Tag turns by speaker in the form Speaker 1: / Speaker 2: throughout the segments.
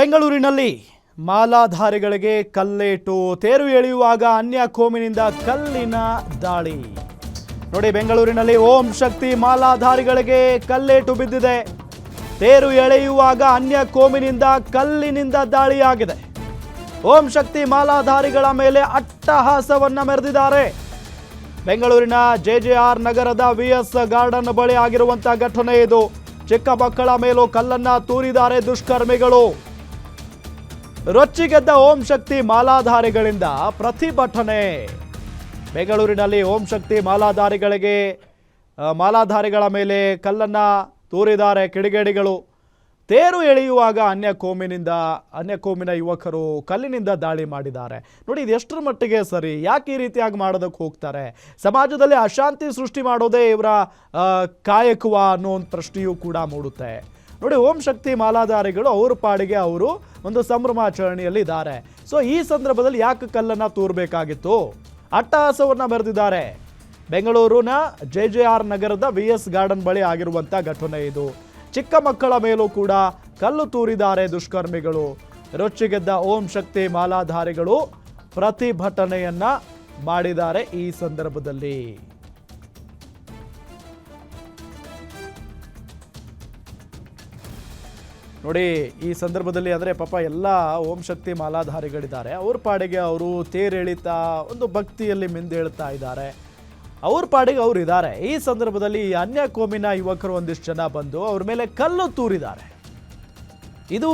Speaker 1: ಬೆಂಗಳೂರಿನಲ್ಲಿ ಮಾಲಾಧಾರಿಗಳಿಗೆ ಕಲ್ಲೇಟು, ತೇರು ಎಳೆಯುವಾಗ ಅನ್ಯ ಕೋಮಿನಿಂದ ಕಲ್ಲಿನ ದಾಳಿ. ನೋಡಿ, ಬೆಂಗಳೂರಿನಲ್ಲಿ ಓಂ ಶಕ್ತಿ ಮಾಲಾಧಾರಿಗಳಿಗೆ ಕಲ್ಲೇಟು ಬಿದ್ದಿದೆ. ತೇರು ಎಳೆಯುವಾಗ ಅನ್ಯ ಕೋಮಿನಿಂದ ಕಲ್ಲಿನಿಂದ ದಾಳಿಯಾಗಿದೆ. ಓಂ ಶಕ್ತಿ ಮಾಲಾಧಾರಿಗಳ ಮೇಲೆ ಅಟ್ಟಹಾಸವನ್ನ ಮೆರೆದಿದ್ದಾರೆ. ಬೆಂಗಳೂರಿನ ಜೆಜೆಆರ್ ನಗರದ ವಿಎಸ್ ಗಾರ್ಡನ್ ಬಳಿ ಆಗಿರುವಂತಹ ಘಟನೆ ಇದು. ಚಿಕ್ಕ ಮಕ್ಕಳ ಮೇಲೂ ಕಲ್ಲನ್ನ ತೂರಿದ್ದಾರೆ ದುಷ್ಕರ್ಮಿಗಳು. ರೊಚ್ಚಿಗೆದ್ದ ಓಂ ಶಕ್ತಿ ಮಾಲಾಧಾರಿಗಳಿಂದ ಪ್ರತಿಭಟನೆ. ಬೆಂಗಳೂರಿನಲ್ಲಿ ಓಂ ಶಕ್ತಿ ಮಾಲಾಧಾರಿಗಳ ಮೇಲೆ ಕಲ್ಲನ್ನ ತೂರಿದ್ದಾರೆ ಕಿಡಿಗೇಡಿಗಳು. ತೇರು ಎಳೆಯುವಾಗ ಅನ್ಯ ಕೋಮಿನ ಯುವಕರು ಕಲ್ಲಿನಿಂದ ದಾಳಿ ಮಾಡಿದ್ದಾರೆ. ನೋಡಿ, ಇದು ಎಷ್ಟರ ಮಟ್ಟಿಗೆ ಸರಿ? ಯಾಕೆ ಈ ರೀತಿಯಾಗಿ ಮಾಡೋದಕ್ಕೆ ಹೋಗ್ತಾರೆ? ಸಮಾಜದಲ್ಲಿ ಅಶಾಂತಿ ಸೃಷ್ಟಿ ಮಾಡೋದೇ ಇವರ ಕಾಯಕವ ಅನ್ನೋ ಒಂದು ಪ್ರಶ್ನೆಯೂ ಕೂಡ ಮೂಡುತ್ತೆ. ನೋಡಿ, ಓಂ ಶಕ್ತಿ ಮಾಲಾಧಾರಿಗಳು ಅವ್ರ ಪಾಡಿಗೆ ಅವರು ಒಂದು ಸಂಭ್ರಮಾಚರಣೆಯಲ್ಲಿ ಇದ್ದಾರೆ. ಸೊ ಈ ಸಂದರ್ಭದಲ್ಲಿ ಯಾಕೆ ಕಲ್ಲನ್ನು ತೂರಬೇಕಾಗಿತ್ತು? ಅಟ್ಟಹಾಸವನ್ನ ಮೆರೆದಿದ್ದಾರೆ. ಬೆಂಗಳೂರಿನ ಜೆಜೆಆರ್ ನಗರದ ವಿಎಸ್ ಗಾರ್ಡನ್ ಬಳಿ ಆಗಿರುವಂಥ ಘಟನೆ ಇದು. ಚಿಕ್ಕ ಮಕ್ಕಳ ಮೇಲೂ ಕೂಡ ಕಲ್ಲು ತೂರಿದ್ದಾರೆ ದುಷ್ಕರ್ಮಿಗಳು. ರೊಚ್ಚಿಗೆದ್ದ ಓಂ ಶಕ್ತಿ ಮಾಲಾಧಾರಿಗಳು ಪ್ರತಿಭಟನೆಯನ್ನ ಮಾಡಿದ್ದಾರೆ ಈ ಸಂದರ್ಭದಲ್ಲಿ. ನೋಡಿ, ಈ ಸಂದರ್ಭದಲ್ಲಿ ಅಂದರೆ ಪಾಪ ಎಲ್ಲ ಓಂ ಶಕ್ತಿ ಮಾಲಾಧಾರಿಗಳಿದ್ದಾರೆ. ಅವ್ರ ಪಾಡಿಗೆ ಅವರು ತೇರೆಳಿತಾ ಒಂದು ಭಕ್ತಿಯಲ್ಲಿ ಮಿಂದೇಳ್ತಾ ಇದ್ದಾರೆ. ಅವ್ರ ಪಾಡಿಗೆ ಅವ್ರು ಇದ್ದಾರೆ. ಈ ಸಂದರ್ಭದಲ್ಲಿ ಅನ್ಯ ಕೋಮಿನ ಯುವಕರು ಒಂದಿಷ್ಟು ಜನ ಬಂದು ಅವ್ರ ಮೇಲೆ ಕಲ್ಲು ತೂರಿದ್ದಾರೆ. ಇದು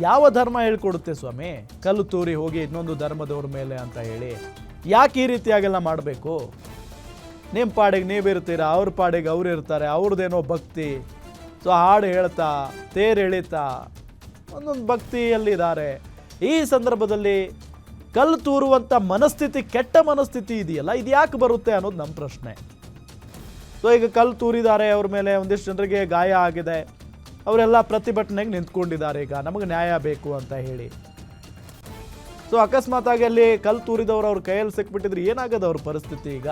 Speaker 1: ಯಾವ ಧರ್ಮ ಹೇಳ್ಕೊಡುತ್ತೆ ಸ್ವಾಮಿ? ಕಲ್ಲು ತೂರಿ ಹೋಗಿ ಇನ್ನೊಂದು ಧರ್ಮದವ್ರ ಮೇಲೆ ಅಂತ ಹೇಳಿ ಯಾಕೆ ಈ ರೀತಿಯಾಗೆಲ್ಲ ಮಾಡಬೇಕು? ನಿಮ್ಮ ಪಾಡಿಗೆ ನೀವಿರ್ತೀರಾ, ಅವ್ರ ಪಾಡಿಗೆ ಅವ್ರು ಇರ್ತಾರೆ. ಅವ್ರದ್ದೇನೋ ಭಕ್ತಿ. ಸೊ ಹಾಡು ಹೇಳ್ತಾ ತೇರು ಎಳಿತಾ ಒಂದೊಂದು ಭಕ್ತಿಯಲ್ಲಿದ್ದಾರೆ. ಈ ಸಂದರ್ಭದಲ್ಲಿ ಕಲ್ಲು ತೂರುವಂಥ ಮನಸ್ಥಿತಿ, ಕೆಟ್ಟ ಮನಸ್ಥಿತಿ ಇದೆಯಲ್ಲ, ಇದು ಯಾಕೆ ಬರುತ್ತೆ ಅನ್ನೋದು ನಮ್ಮ ಪ್ರಶ್ನೆ. ಸೊ ಈಗ ಕಲ್ಲು ತೂರಿದ್ದಾರೆ ಅವ್ರ ಮೇಲೆ, ಒಂದಿಷ್ಟು ಜನರಿಗೆ ಗಾಯ ಆಗಿದೆ. ಅವರೆಲ್ಲ ಪ್ರತಿಭಟನೆಗೆ ನಿಂತ್ಕೊಂಡಿದ್ದಾರೆ. ಈಗ ನಮಗೆ ನ್ಯಾಯ ಬೇಕು ಅಂತ ಹೇಳಿ. ಸೊ ಅಕಸ್ಮಾತಾಗಿ ಅಲ್ಲಿ ಕಲ್ಲು ತೂರಿದವರು ಅವ್ರ ಕೈಯಲ್ಲಿ ಸಿಕ್ಬಿಟ್ಟಿದ್ರೆ ಏನಾಗದ ಅವ್ರ ಪರಿಸ್ಥಿತಿ ಈಗ?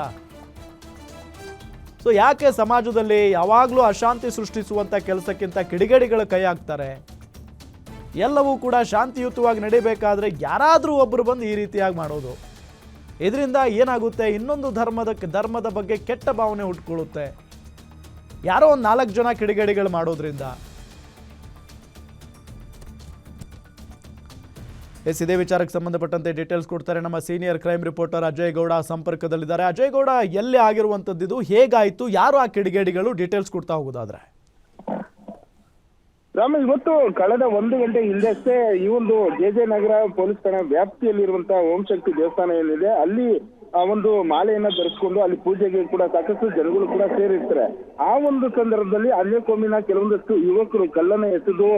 Speaker 1: ಸೊ ಯಾಕೆ ಸಮಾಜದಲ್ಲಿ ಯಾವಾಗಲೂ ಅಶಾಂತಿ ಸೃಷ್ಟಿಸುವಂಥ ಕೆಲಸಕ್ಕಿಂತ ಕಿಡಿಗೇಡಿಗಳು ಕೈ ಹಾಕ್ತಾರೆ? ಎಲ್ಲವೂ ಕೂಡ ಶಾಂತಿಯುತವಾಗಿ ನಡಿಬೇಕಾದ್ರೆ ಯಾರಾದರೂ ಒಬ್ಬರು ಬಂದು ಈ ರೀತಿಯಾಗಿ ಮಾಡೋದು, ಇದರಿಂದ ಏನಾಗುತ್ತೆ? ಇನ್ನೊಂದು ಧರ್ಮದ ಬಗ್ಗೆ ಕೆಟ್ಟ ಭಾವನೆ ಹುಟ್ಕೊಳ್ಳುತ್ತೆ. ಯಾರೋ ಒಂದು 4 ಜನ ಕಿಡಿಗೇಡಿಗಳು ಮಾಡೋದ್ರಿಂದ. ಇದೇ ವಿಚಾರಕ್ಕೆ ಸಂಬಂಧಪಟ್ಟಂತೆ ಡೀಟೇಲ್ಸ್ ಕೊಡ್ತಾರೆ ನಮ್ಮ senior crime reporter Ajay Gowda ಸಂಪರ್ಕದಲ್ಲಿದ್ದಾರೆ. ಅಜಯ್ ಗೌಡ, ಎಲ್ಲಿ ಆಗಿರುವಂಥದ್ದು ಇದು? ಹೇಗಾಯಿತು? ಯಾರು ಆ ಕಿಡಿಗೇಡಿಗಳು? ಡೀಟೇಲ್ಸ್ ಕೊಡ್ತಾ ಹೋಗೋದಾದ್ರೆ.
Speaker 2: ರಾಮ, ಇವತ್ತು ಕಳೆದ 1 ಗಂಟೆ ಹಿಂದಷ್ಟೇ ಈ ಒಂದು ಜೆಜೆ ನಗರ ಪೊಲೀಸ್ ಠಾಣಾ ವ್ಯಾಪ್ತಿಯಲ್ಲಿರುವಂತಹ ಓಂ ಶಕ್ತಿ ದೇವಸ್ಥಾನ ಏನಿದೆ ಅಲ್ಲಿ ಒಂದು ಮಾಲೆಯನ್ನ ಧರಿಸಿಕೊಂಡು ಅಲ್ಲಿ ಪೂಜೆಗೆ ಕೂಡ ಸಾಕಷ್ಟು ಜನಗಳು ಕೂಡ ಸೇರಿರ್ತಾರೆ. ಆ ಒಂದು ಸಂದರ್ಭದಲ್ಲಿ ಅನ್ಯ ಕೋಮಿನ ಕೆಲವೊಂದಷ್ಟು ಯುವಕರು ಕಲ್ಲನ್ನ ಎಸೆದು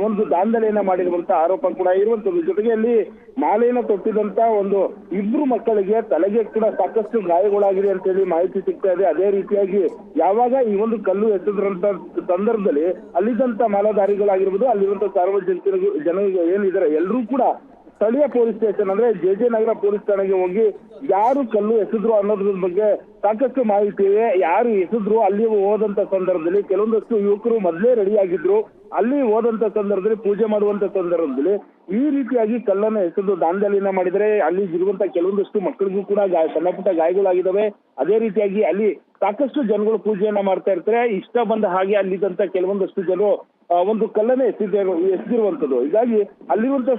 Speaker 2: ಒಂದು ದಾಂಧಲೆಯನ್ನ ಮಾಡಿರುವಂತ ಆರೋಪ ಕೂಡ ಇರುವಂತದ್ದು. ಜೊತೆಗೆ ಅಲ್ಲಿ ಮಾಲೆಯನ್ನ ತೊಟ್ಟಿದಂತ ಒಂದು 2 ಮಕ್ಕಳಿಗೆ ತಲೆಗೆ ಕೂಡ ಸಾಕಷ್ಟು ಗಾಯಗಳಾಗಿದೆ ಅಂತ ಹೇಳಿ ಮಾಹಿತಿ ಸಿಗ್ತಾ ಇದೆ. ಅದೇ ರೀತಿಯಾಗಿ ಯಾವಾಗ ಈ ಒಂದು ಕಲ್ಲು ಎಸೆದ್ರಂತ ಸಂದರ್ಭದಲ್ಲಿ ಅಲ್ಲಿದ್ದಂತ ಮಾಲಾಧಾರಿಗಳಾಗಿರ್ಬೋದು, ಅಲ್ಲಿರುವಂತ ಸಾರ್ವಜನಿಕರು ಜನರಿಗೆ ಏನಿದ್ದಾರೆ ಎಲ್ಲರೂ ಕೂಡ ಸ್ಥಳೀಯ ಪೊಲೀಸ್ ಸ್ಟೇಷನ್ ಅಂದ್ರೆ ಜೆಜೆ ನಗರ ಪೊಲೀಸ್ ಠಾಣೆಗೆ ಹೋಗಿ ಯಾರು ಕಲ್ಲು ಎಸೆದ್ರು ಅನ್ನೋದ್ರ ಬಗ್ಗೆ ಸಾಕಷ್ಟು ಮಾಹಿತಿ ಇದೆ. ಯಾರು ಎಸೆದ್ರು ಅಲ್ಲಿ ಹೋದಂತ ಸಂದರ್ಭದಲ್ಲಿ ಕೆಲವೊಂದಷ್ಟು ಯುವಕರು ಮೊದಲೇ ರೆಡಿ ಆಗಿದ್ರು. ಅಲ್ಲಿ ಹೋದಂತ ಸಂದರ್ಭದಲ್ಲಿ ಪೂಜೆ ಮಾಡುವಂತ ಸಂದರ್ಭದಲ್ಲಿ ಈ ರೀತಿಯಾಗಿ ಕಲ್ಲನ್ನ ಎಸೆದು ದಾಂಧಲಿನ ಮಾಡಿದರೆ ಅಲ್ಲಿ ಇರುವಂತ ಕೆಲವೊಂದಷ್ಟು ಮಕ್ಕಳಿಗೂ ಕೂಡ ಸಣ್ಣ ಪುಟ್ಟ ಗಾಯಗಳಾಗಿದ್ದಾವೆ. ಅದೇ ರೀತಿಯಾಗಿ ಅಲ್ಲಿ ಸಾಕಷ್ಟು ಜನಗಳು ಪೂಜೆಯನ್ನ ಮಾಡ್ತಾ ಇರ್ತಾರೆ. ಇಷ್ಟ ಬಂದ ಹಾಗೆ ಅಲ್ಲಿದ್ದಂತ ಕೆಲವೊಂದಷ್ಟು ಜನರು ಒಂದು ಕಲ್ಲನ್ನ ಎಸೆದಿರುವಂತದ್ದು. ಹೀಗಾಗಿ ಅಲ್ಲಿರುವಂತ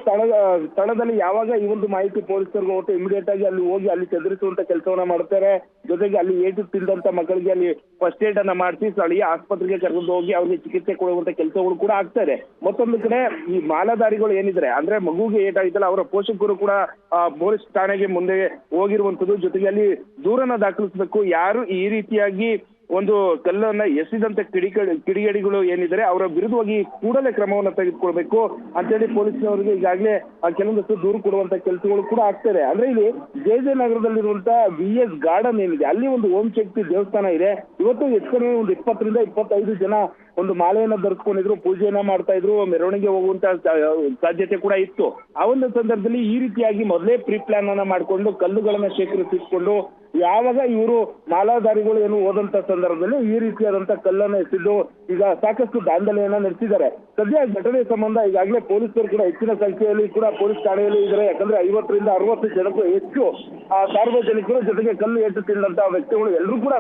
Speaker 2: ಸ್ಥಳದಲ್ಲಿ ಯಾವಾಗ ಈ ಒಂದು ಮಾಹಿತಿ ಪೊಲೀಸರಿಗೆ ಹೋಗುತ್ತೆ, ಇಮಿಡಿಯೇಟ್ ಆಗಿ ಅಲ್ಲಿ ಹೋಗಿ ಅಲ್ಲಿ ಚದುರಿಸುವಂತ ಕೆಲಸವನ್ನ ಮಾಡ್ತಾರೆ. ಜೊತೆಗೆ ಅಲ್ಲಿ ಏಟು ತಿಂದಂತ ಮಕ್ಕಳಿಗೆ ಅಲ್ಲಿ ಫಸ್ಟ್ ಏಡ್ ಅನ್ನ ಮಾಡಿಸಿ ಸ್ಥಳೀಯ ಆಸ್ಪತ್ರೆಗೆ ಕರ್ಕೊಂಡು ಹೋಗಿ ಅವ್ರಿಗೆ ಚಿಕಿತ್ಸೆ ಕೊಡುವಂತ ಕೆಲಸಗಳು ಕೂಡ ಆಗ್ತಾರೆ. ಮತ್ತೊಂದು ಕಡೆ ಈ ಮಾಲಾಧಾರಿಗಳು ಏನಿದ್ರೆ ಅಂದ್ರೆ ಮಗುಗೆ ಏಟಾಗಿತ್ತಲ್ಲ, ಅವರ ಪೋಷಕರು ಕೂಡ ಪೊಲೀಸ್ ಠಾಣೆಗೆ ಮುಂದೆ ಹೋಗಿರುವಂತದ್ದು. ಜೊತೆಗೆ ಅಲ್ಲಿ ದೂರನ್ನ ದಾಖಲಿಸಬೇಕು. ಯಾರು ಈ ರೀತಿಯಾಗಿ ಒಂದು ಕಲ್ಲನ್ನ ಎಸೆದಂತ ಕಿಡಿಗೇಡಿಗಳು ಏನಿದ್ದಾರೆ ಅವರ ವಿರುದ್ಧವಾಗಿ ಕೂಡಲೇ ಕ್ರಮವನ್ನ ತೆಗೆದುಕೊಳ್ಬೇಕು ಅಂತೇಳಿ ಪೊಲೀಸ್ನವರಿಗೆ ಈಗಾಗಲೇ ಕೆಲವೊಂದಷ್ಟು ದೂರು ಕೊಡುವಂತ ಕೆಲಸಗಳು ಕೂಡ ಆಗ್ತಾರೆ. ಅಂದ್ರೆ ಇಲ್ಲಿ ಜೆಜೆ ನಗರದಲ್ಲಿರುವಂತ ವಿಎಸ್ ಗಾರ್ಡನ್ ಏನಿದೆ ಅಲ್ಲಿ ಒಂದು ಓಂ ಶಕ್ತಿ ದೇವಸ್ಥಾನ ಇದೆ. ಇವತ್ತು ಹೆಚ್ಚು ಒಂದು 20 ರಿಂದ 25 ಜನ ಒಂದು ಮಾಲೆಯನ್ನ ಧರಿಸ್ಕೊಂಡಿದ್ರು, ಪೂಜೆಯನ್ನ ಮಾಡ್ತಾ ಇದ್ರು, ಮೆರವಣಿಗೆ ಹೋಗುವಂತ ಸಾಧ್ಯತೆ ಕೂಡ ಇತ್ತು. ಆ ಒಂದು ಸಂದರ್ಭದಲ್ಲಿ ಈ ರೀತಿಯಾಗಿ ಮೊದಲೇ ಪ್ರೀ ಪ್ಲಾನ್ ಅನ್ನ ಮಾಡಿಕೊಂಡು ಕಲ್ಲುಗಳನ್ನ ಶೇಖರಿಸಿಕೊಂಡು ಯಾವಾಗ ಇವರು ಮಾಲಾಧಾರಿಗಳು ಏನು ಹೋದಂತ ಸಂದರ್ಭದಲ್ಲಿ ಈ ರೀತಿಯಾದಂತ ಕಲ್ಲನ್ನ ಎಸೆದು ಈಗ ಸಾಕಷ್ಟು ದಾಂಧಲೆಯನ್ನ ನಡೆಸಿದ್ದಾರೆ. ಸದ್ಯ ಘಟನೆ ಸಂಬಂಧ ಈಗಾಗಲೇ ಪೊಲೀಸರು ಕೂಡ ಹೆಚ್ಚಿನ ಸಂಖ್ಯೆಯಲ್ಲಿ ಕೂಡ ಪೊಲೀಸ್ ಠಾಣೆಯಲ್ಲಿ ಇದ್ದಾರೆ. ಯಾಕಂದ್ರೆ 50ರಿಂದ 60 ಜನಕ್ಕೂ ಹೆಚ್ಚು ಸಾರ್ವಜನಿಕರು ಜೊತೆಗೆ ಕಲ್ಲು ಏಟು ತಿಂದಂತಹ ವ್ಯಕ್ತಿಗಳು ಎಲ್ಲರೂ ಕೂಡ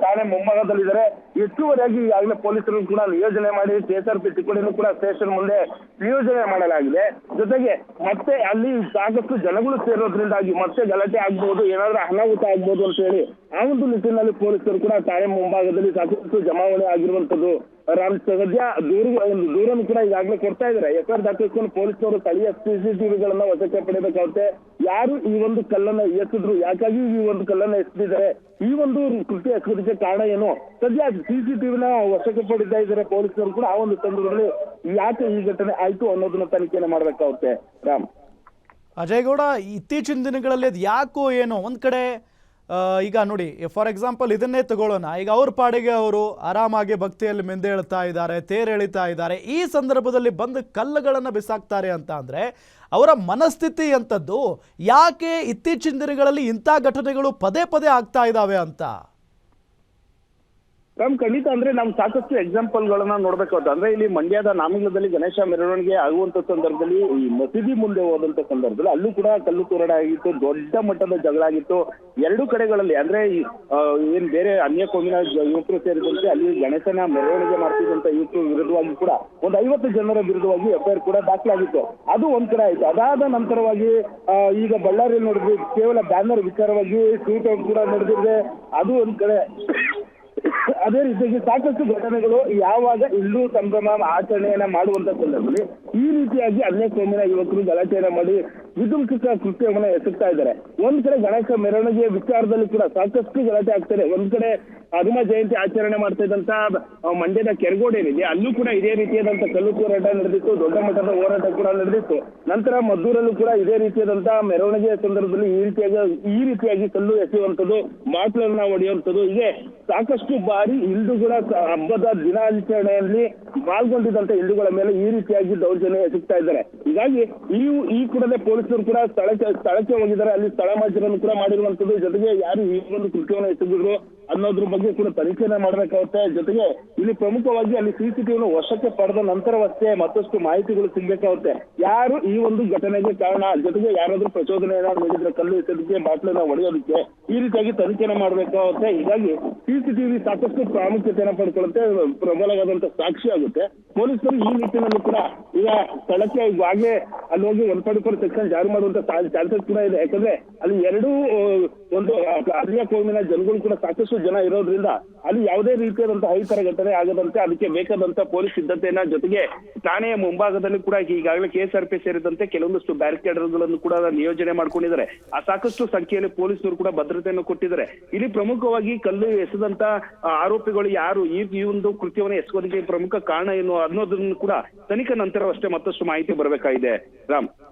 Speaker 2: ಠಾಣೆ ಮುಂಭಾಗದಲ್ಲಿದ್ದಾರೆ. ಹೆಚ್ಚುವರಿಯಾಗಿ ಈಗಾಗಲೇ ಪೊಲೀಸರು ಕೂಡ ನಿಯೋಜನೆ ಮಾಡಿ KSRP ತುಕಡಿಯನ್ನು ಕೂಡ ಸ್ಟೇಷನ್ ಮುಂದೆ ನಿಯೋಜನೆ ಮಾಡಲಾಗಿದೆ. ಜೊತೆಗೆ ಮತ್ತೆ ಅಲ್ಲಿ ಸಾಕಷ್ಟು ಜನಗಳು ಸೇರೋದ್ರಿಂದಾಗಿ ಮತ್ತೆ ಗಲಾಟೆ ಆಗ್ಬಹುದು, ಏನಾದ್ರೂ ಅನಾಹುತ ಆಗ್ಬಹುದು ಅಂತ ಹೇಳಿ ಆ ಒಂದು ನಿಟ್ಟಿನಲ್ಲಿ ಪೊಲೀಸರು ಕೂಡ ಠಾಣೆ ಮುಂಭಾಗದಲ್ಲಿ ಸಾಕಷ್ಟು ಜಮಾವಣೆ ಆಗಿರುವಂತದ್ದು. ಸದ್ಯ ದೂರನ್ನು ಕೂಡ ಈಗಾಗಲೇ ಕೊಡ್ತಾ ಇದ್ದಾರೆ. FIR ದಾಖಲಿಸಿಕೊಂಡು ಪೊಲೀಸರು ಸ್ಥಳೀಯ CCTVಗಳನ್ನ ವಶಕ್ಕೆ ಪಡೆಯಬೇಕಾಗುತ್ತೆ. ಯಾರು ಈ ಒಂದು ಕಲ್ಲನ್ನ ಎಸೆದ್ರು, ಯಾಕಾಗಿ ಈ ಒಂದು ಕಲ್ಲನ್ನ ಎಸೆದಿದ್ದಾರೆ, ಈ ಒಂದು ಕೃತ್ಯ ಎಸಗೋದಕ್ಕೆ ಕಾರಣ ಏನು, ಸದ್ಯ CCTVನ ವಶಕ್ಕೆ ಪಡಿತಾ ಇದ್ದಾರೆ ಪೊಲೀಸರು ಕೂಡ. ಆ ಒಂದು ಸಂದರ್ಭದಲ್ಲಿ ಯಾಕೆ ಈ ಘಟನೆ ಆಯ್ತು ಅನ್ನೋದನ್ನ ತನಿಖೆನ ಮಾಡ್ಬೇಕಾಗುತ್ತೆ. ರಾಮ್,
Speaker 1: ಅಜಯಗೌಡ, ಇತ್ತೀಚಿನ ದಿನಗಳಲ್ಲಿ ಅದು ಯಾಕೋ ಏನೋ ಒಂದು ಕಡೆ ಈಗ ನೋಡಿ, ಫಾರ್ ಎಕ್ಸಾಂಪಲ್ ಇದನ್ನೇ ತಗೊಳ್ಳೋಣ. ಈಗ ಅವ್ರ ಪಾಡಿಗೆ ಅವರು ಆರಾಮಾಗಿ ಭಕ್ತಿಯಲ್ಲಿ ಮೆಂದೇಳ್ತಾ ಇದ್ದಾರೆ, ತೇರೆಳಿತಾ ಇದ್ದಾರೆ. ಈ ಸಂದರ್ಭದಲ್ಲಿ ಬಂದು ಕಲ್ಲುಗಳನ್ನು ಬಿಸಾಕ್ತಾರೆ ಅಂತ ಅಂದರೆ ಅವರ ಮನಸ್ಥಿತಿ ಅಂತದ್ದು ಯಾಕೆ ಇತ್ತೀಚಿನ ದಿನಗಳಲ್ಲಿ ಇಂಥ ಘಟನೆಗಳು ಪದೇ ಪದೇ ಆಗ್ತಾ ಇದ್ದಾವೆ ಅಂತ?
Speaker 2: ಖಂಡಿತ ಅಂದ್ರೆ ನಾವು ಸಾಕಷ್ಟು ಎಕ್ಸಾಂಪಲ್ಗಳನ್ನ ನೋಡ್ಬೇಕಾಗುತ್ತೆ. ಅಂದ್ರೆ ಇಲ್ಲಿ ಮಂಡ್ಯದ ನಾಮಂಗಲದಲ್ಲಿ ಗಣೇಶ ಮೆರವಣಿಗೆ ಆಗುವಂತ ಸಂದರ್ಭದಲ್ಲಿ ಈ ಮಸೀದಿ ಮುಂದೆ ಹೋದಂತ ಸಂದರ್ಭದಲ್ಲಿ ಅಲ್ಲೂ ಕೂಡ ಕಲ್ಲು ತೂರಾಟ ಆಗಿತ್ತು, ದೊಡ್ಡ ಮಟ್ಟದ ಜಗಳ ಆಗಿತ್ತು. ಎರಡು ಕಡೆಗಳಲ್ಲಿ ಅಂದ್ರೆ ಏನ್ ಬೇರೆ ಅನ್ಯ ಕೋಮಿನ ಯುವಕರು ಸೇರಿದಂತೆ ಅಲ್ಲಿ ಗಣೇಶನ ಮೆರವಣಿಗೆ ಮಾಡ್ತಿದ್ದಂತ ಯುವಕರು ವಿರುದ್ಧವಾಗಿ ಕೂಡ ಒಂದು 50 ಜನರ ವಿರುದ್ಧವಾಗಿ FIR ಕೂಡ ದಾಖಲಾಗಿತ್ತು. ಅದು ಒಂದ್ ಕಡೆ ಆಯ್ತು. ಅದಾದ ನಂತರವಾಗಿ ಈಗ ಬಳ್ಳಾರಿಯಲ್ಲಿ ನೋಡಿದ್ವಿ, ಕೇವಲ ಬ್ಯಾನರ್ ವಿಚಾರವಾಗಿ ಟ್ವೀಟ್ ಕೂಡ ನಡೆದಿದೆ. ಅದು ಒಂದ್ ಕಡೆ. ಅದೇ ರೀತಿಯಾಗಿ ಸಾಕಷ್ಟು ಘಟನೆಗಳು ಯಾವಾಗ ಹಿಂದೂ ಸಂಭ್ರಮ ಆಚರಣೆಯನ್ನ ಮಾಡುವಂತ ಸಂದರ್ಭದಲ್ಲಿ ಈ ರೀತಿಯಾಗಿ ಅನ್ಯ ಕೋಮಿನ ಯುವಕರು ಗಲಾಟೆಯನ್ನ ಮಾಡಿ ವಿಧ್ವಂಸಕ ಕೃತ್ಯವನ್ನ ಎಸಗ್ತಾ ಇದ್ದಾರೆ. ಒಂದ್ ಕಡೆ ಗಣೇಶ ಮೆರವಣಿಗೆ ವಿಚಾರದಲ್ಲಿ ಕೂಡ ಸಾಕಷ್ಟು ಗಲಾಟೆ ಆಗ್ತಾರೆ. ಒಂದ್ ಕಡೆ ಹನುಮ ಜಯಂತಿ ಆಚರಣೆ ಮಾಡ್ತಾ ಇದ್ದಂತ ಮಂಡ್ಯದ ಕೆರಗೋಡು ಏನಿದೆ, ಅಲ್ಲೂ ಕೂಡ ಇದೇ ರೀತಿಯಾದಂತ ಕಲ್ಲು ಹೋರಾಟ ನಡೆದಿತ್ತು, ದೊಡ್ಡ ಮಟ್ಟದ ಹೋರಾಟ ಕೂಡ ನಡೆದಿತ್ತು. ನಂತರ ಮದ್ದೂರಲ್ಲೂ ಕೂಡ ಇದೇ ರೀತಿಯಾದಂತ ಮೆರವಣಿಗೆಯ ಸಂದರ್ಭದಲ್ಲಿ ಈ ರೀತಿಯಾಗಿ ಕಲ್ಲು ಎಸೆಯುವಂಥದ್ದು, ಬಾಟ್ಲನ್ನ ಹೊಡೆಯುವಂಥದ್ದು, ಹೀಗೆ ಸಾಕಷ್ಟು ಬಾರಿ ಹಿಂದೂಗಳ ಹಬ್ಬದ ದಿನಾಚರಣೆಯಲ್ಲಿ ಪಾಲ್ಗೊಂಡಿದ್ದಂತ ಹಿಂದೂಗಳ ಮೇಲೆ ಈ ರೀತಿಯಾಗಿ ದೌರ್ಜನ್ಯ ಎಸಗ್ತಾ ಇದ್ದಾರೆ. ಹೀಗಾಗಿ ಈ ಕೂಡಲೇ ಪೊಲೀಸರು ಕೂಡ ಸ್ಥಳಕ್ಕೆ ಹೋಗಿದ್ದಾರೆ. ಅಲ್ಲಿ ಸ್ಥಳ ಮಾರ್ಜನನ್ನು ಕೂಡ ಮಾಡಿರುವಂತದ್ದು. ಜೊತೆಗೆ ಯಾರು ಈ ಒಂದು ಕೃತ್ಯವನ್ನು ಎಸಗಿದ್ರು ಅನ್ನೋದ್ರ ಬಗ್ಗೆ ಕೂಡ ತನಿಖೆನ ಮಾಡಬೇಕಾಗುತ್ತೆ. ಜೊತೆಗೆ ಇಲ್ಲಿ ಪ್ರಮುಖವಾಗಿ ಅಲ್ಲಿ CCTVನ ವಶಕ್ಕೆ ಪಡೆದ ನಂತರವಷ್ಟೇ ಮತ್ತಷ್ಟು ಮಾಹಿತಿಗಳು ಸಿಗ್ಬೇಕಾಗುತ್ತೆ. ಯಾರು ಈ ಒಂದು ಘಟನೆಗೆ ಕಾರಣ, ಜೊತೆಗೆ ಯಾರಾದ್ರೂ ಪ್ರಚೋದನೆ ಏನಾದ್ರು ನೀಡಿದ್ರೆ ಕಲ್ಲು ಎಸೆದಕ್ಕೆ, ಬಾಟ್ಲನ್ನ ಹೊಡೆಯೋದಕ್ಕೆ, ಈ ರೀತಿಯಾಗಿ ತನಿಖೆನ ಮಾಡಬೇಕಾಗುತ್ತೆ. ಹೀಗಾಗಿ CCTV ಸಾಕಷ್ಟು ಪ್ರಾಮುಖ್ಯತೆಯನ್ನು ಪಡ್ಕೊಳ್ಳುತ್ತೆ, ಪ್ರಬಲವಾದಂತ ಸಾಕ್ಷಿ ಆಗುತ್ತೆ. ಪೊಲೀಸರು ಈ ನಿಟ್ಟಿನಲ್ಲಿ ಕೂಡ ಈಗ ಸ್ಥಳಕ್ಕೆ ಈಗಾಗಲೇ ಅಲ್ಲಿ ಹೋಗಿ 144 ಸೆಕ್ಷನ್ ಜಾರಿ ಮಾಡುವಂತ ಚಾನ್ಸಸ್ ಕೂಡ ಇದೆ. ಯಾಕಂದ್ರೆ ಅಲ್ಲಿ ಎರಡೂ ಒಂದು ಅನ್ಯ ಕೋಮಿನ ಜನಗಳು ಕೂಡ ಸಾಕಷ್ಟು ಜನ ಇರೋದ್ರಿಂದ ಅಲ್ಲಿ ಯಾವುದೇ ರೀತಿಯಾದಂತಹ ಅಹಿತರ ಘಟನೆ ಆಗದಂತೆ ಅದಕ್ಕೆ ಬೇಕಾದಂತ ಪೊಲೀಸ್ ಸಿದ್ಧತೆಯನ್ನ, ಜೊತೆಗೆ ಠಾಣೆಯ ಮುಂಭಾಗದಲ್ಲಿ ಕೂಡ ಈಗಾಗಲೇ KSRP ಸೇರಿದಂತೆ ಕೆಲವೊಂದಷ್ಟು ಬ್ಯಾರಿಕೇಡ್ಗಳನ್ನು ಕೂಡ ನಿಯೋಜನೆ ಮಾಡ್ಕೊಂಡಿದ್ದಾರೆ. ಆ ಸಾಕಷ್ಟು ಸಂಖ್ಯೆಯಲ್ಲಿ ಪೊಲೀಸರು ಕೂಡ ಭದ್ರತೆಯನ್ನು ಕೊಟ್ಟಿದ್ದಾರೆ. ಇಲ್ಲಿ ಪ್ರಮುಖವಾಗಿ ಕಲ್ಲು ಎಸೆದಂತ ಆರೋಪಿಗಳು ಯಾರು, ಈ ಒಂದು ಕೃತ್ಯವನ್ನು ಎಸಗೋದಕ್ಕೆ ಪ್ರಮುಖ ಕಾರಣ ಏನು ಅನ್ನೋದನ್ನು ಕೂಡ ತನಿಖೆ ನಂತರವಷ್ಟೇ ಮತ್ತಷ್ಟು ಮಾಹಿತಿ ಬರಬೇಕಾಗಿದೆ. ರಾಮ್.